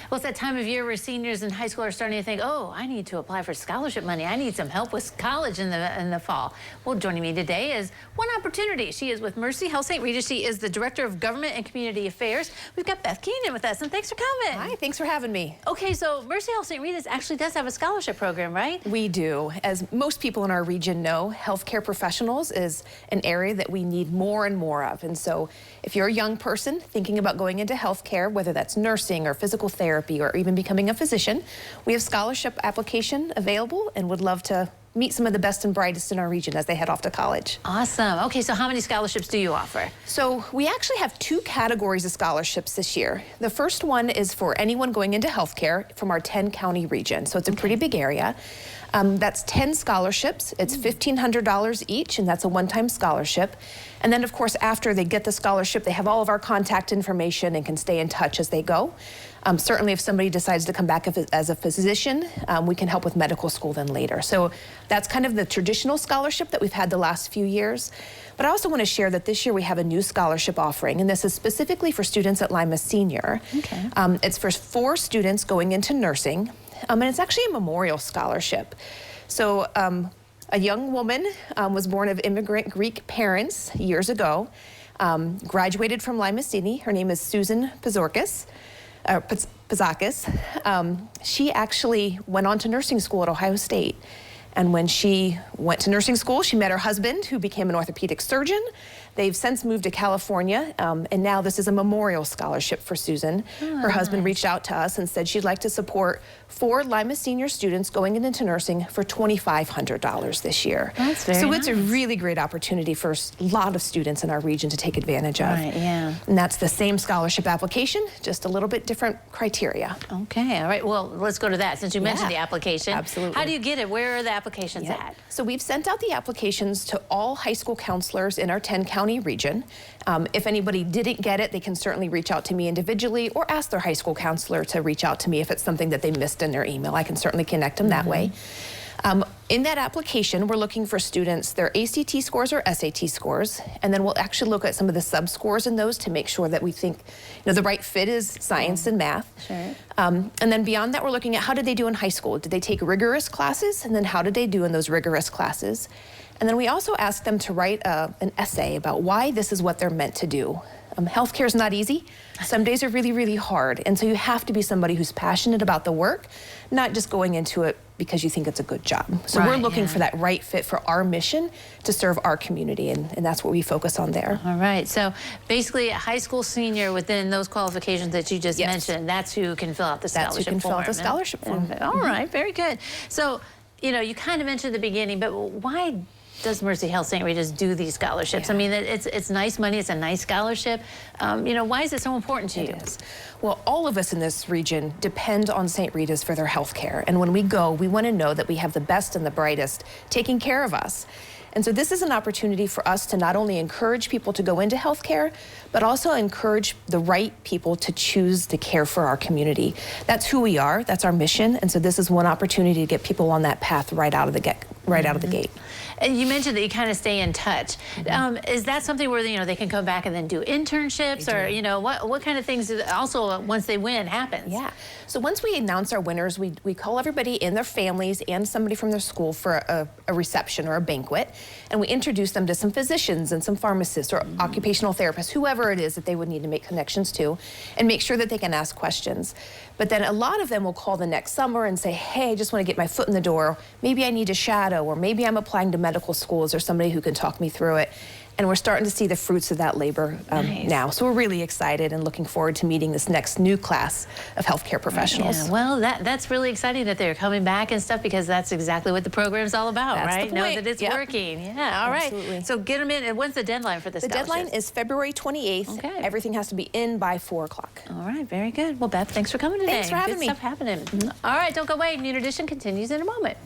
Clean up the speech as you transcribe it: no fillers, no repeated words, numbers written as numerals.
Well, it's that time of year where seniors in high school are starting to think, oh, I need to apply for scholarship money. I need some help with college in the fall. Well, joining me today is one opportunity. She is with Mercy Health St. Rita. She is the Director of Government and Community Affairs. We've got Beth Keehn with us, and thanks for coming. Hi, thanks for having me. Okay, so Mercy Health St. Rita actually does have a scholarship program, right? We do. As most people in our region know, healthcare professionals is an area that we need more and more of. And so if you're a young person thinking about going into healthcare, whether that's nursing or physical therapy or even becoming a physician, we have scholarship application available and would love to meet some of the best and brightest in our region as they head off to college. Awesome. Okay, so how many scholarships do you offer? So we actually have two categories of scholarships this year. The first one is for anyone going into healthcare from our 10-county region. So it's a pretty big area. That's 10 scholarships. It's $1,500 each, and that's a one-time scholarship. And then, of course, after they get the scholarship, they have all of our contact information and can stay in touch as they go. Certainly, if somebody decides to come back as a physician, we can help with medical school then later. So that's kind of the traditional scholarship that we've had the last few years. But I also want to share that this year we have a new scholarship offering, and this is specifically for students at Lima Senior. Okay. It's for 4 students going into nursing, and it's actually a memorial scholarship. So a young woman was born of immigrant Greek parents years ago, graduated from Lima Senior. Her name is Susan Pazakis. She actually went on to nursing school at Ohio State. And when she went to nursing school, she met her husband, who became an orthopedic surgeon. They've since moved to California, and now this is a memorial scholarship for Susan. Her husband reached out to us and said she'd like to support 4 Lima Senior students going into nursing for $2,500 this year. That's very So nice. it's a really great opportunity for a lot of students in our region to take advantage of. Right, yeah. And that's the same scholarship application, just a little bit different criteria. Okay, all right. Well, let's go to that since you mentioned the application. Absolutely. How do you get it? Where are the applications at? So we've sent out the applications to all high school counselors in our 10-county region. If anybody didn't get it, they can certainly reach out to me individually or ask their high school counselor to reach out to me if it's something that they missed in their email. I can certainly connect them that way. In that application, we're looking for students, their ACT scores or SAT scores, and then we'll actually look at some of the sub-scores in those to make sure that we think the right fit is science and math. Sure. And then beyond that, we're looking at how did they do in high school? Did they take rigorous classes? And then how did they do in those rigorous classes? And then we also ask them to write an essay about why this is what they're meant to do. Healthcare is not easy. Some days are really, really hard. And so you have to be somebody who's passionate about the work, not just going into it because you think it's a good job. So we're looking for that right fit for our mission to serve our community, and that's what we focus on there. All right, so basically a high school senior within those qualifications that you just mentioned, that's who can fill out the scholarship form. That's who can fill out the scholarship form. All right, very good. So, you kind of mentioned at the beginning, but why does Mercy Health St. Rita's do these scholarships? I mean, it's nice money, it's a nice scholarship. Why is it so important to you? It is. Well, all of us in this region depend on St. Rita's for their health care. And when we go, we want to know that we have the best and the brightest taking care of us. And so this is an opportunity for us to not only encourage people to go into healthcare, but also encourage the right people to choose to care for our community. That's who we are, that's our mission, and so this is one opportunity to get people on that path right out of the gate. And you mentioned that you kind of stay in touch. Is that something where they can come back and then do internships, or what kind of things also once they win happens? Yeah. So once we announce our winners, we call everybody and their families and somebody from their school for a reception or a banquet, and we introduce them to some physicians and some pharmacists or occupational therapists, whoever it is that they would need to make connections to, and make sure that they can ask questions. But then a lot of them will call the next summer and say, hey, I just want to get my foot in the door. Maybe I need a shadow, or maybe I'm applying to medical schools, or somebody who can talk me through it. And we're starting to see the fruits of that labor now. So we're really excited and looking forward to meeting this next new class of healthcare professionals. Yeah, well, that's really exciting that they're coming back and stuff, because that's exactly what the program's all about, That's right? the point. Know that it's working. Yeah, all right. Absolutely. So get them in. And when's the deadline for this? The deadline is February 28th. Okay. Everything has to be in by 4 o'clock. All right, very good. Well, Beth, thanks for coming today. Thanks for having Good me. stuff happening. All right, don't go away. New Edition continues in a moment.